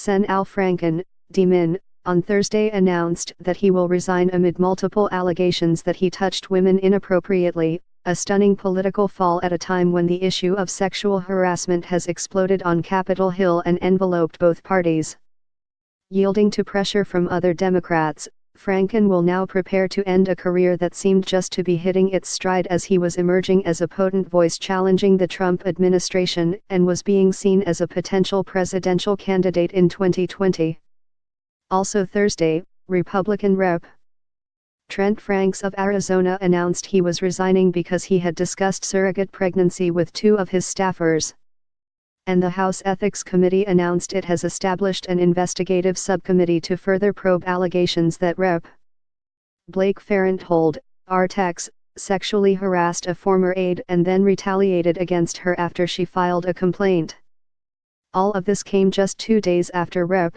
Sen Al Franken, D-Min, on Thursday announced that he will resign amid multiple allegations that he touched women inappropriately, a stunning political fall at a time when the issue of sexual harassment has exploded on Capitol Hill and enveloped both parties. Yielding to pressure from other Democrats, Franken will now prepare to end a career that seemed just to be hitting its stride as he was emerging as a potent voice challenging the Trump administration and was being seen as a potential presidential candidate in 2020. Also Thursday, Republican Rep. Trent Franks of Arizona announced he was resigning because he had discussed surrogate pregnancy with two of his staffers. And the House Ethics Committee announced it has established an investigative subcommittee to further probe allegations that Rep. Blake Farenthold, Artex, sexually harassed a former aide and then retaliated against her after she filed a complaint. All of this came just 2 days after Rep.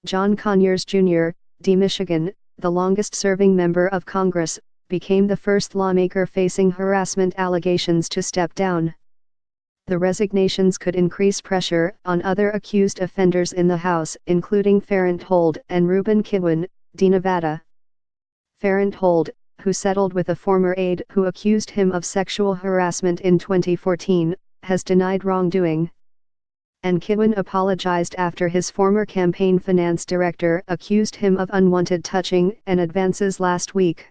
John Conyers Jr., D. Michigan, the longest-serving member of Congress, became the first lawmaker facing harassment allegations to step down. The resignations could increase pressure on other accused offenders in the House, including Farenthold and Reuben Kibwen, D. Nevada. Farenthold, who settled with a former aide who accused him of sexual harassment in 2014, has denied wrongdoing. And Kibwen apologized after his former campaign finance director accused him of unwanted touching and advances last week.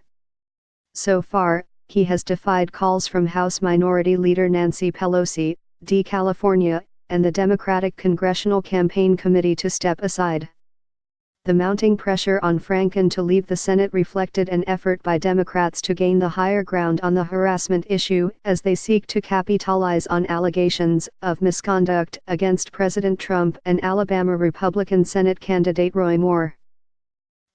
So far, he has defied calls from House Minority Leader Nancy Pelosi, D. California, and the Democratic Congressional Campaign Committee to step aside. The mounting pressure on Franken to leave the Senate reflected an effort by Democrats to gain the higher ground on the harassment issue as they seek to capitalize on allegations of misconduct against President Trump and Alabama Republican Senate candidate Roy Moore.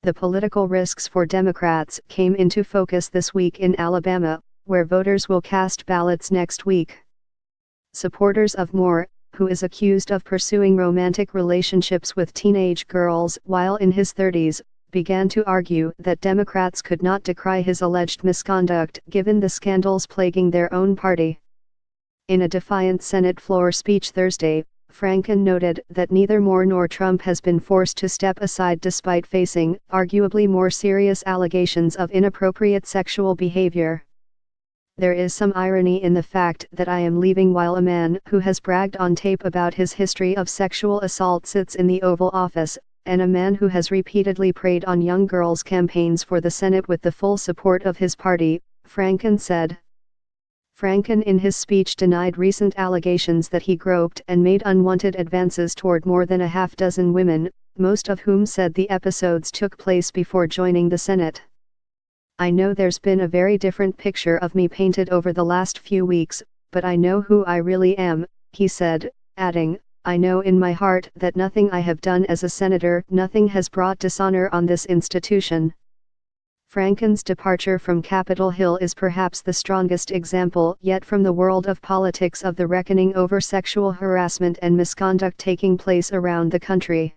The political risks for Democrats came into focus this week in Alabama, where voters will cast ballots next week. Supporters of Moore, who is accused of pursuing romantic relationships with teenage girls while in his 30s, began to argue that Democrats could not decry his alleged misconduct given the scandals plaguing their own party. In a defiant Senate floor speech Thursday, Franken noted that neither Moore nor Trump has been forced to step aside despite facing arguably more serious allegations of inappropriate sexual behavior. There is some irony in the fact that I am leaving while a man who has bragged on tape about his history of sexual assault sits in the Oval Office, and a man who has repeatedly preyed on young girls' campaigns for the Senate with the full support of his party, Franken said. Franken in his speech denied recent allegations that he groped and made unwanted advances toward more than a half-dozen women, most of whom said the episodes took place before joining the Senate. I know there's been a very different picture of me painted over the last few weeks, but I know who I really am, he said, adding, I know in my heart that nothing I have done as a senator, nothing has brought dishonor on this institution. Franken's departure from Capitol Hill is perhaps the strongest example yet from the world of politics of the reckoning over sexual harassment and misconduct taking place around the country.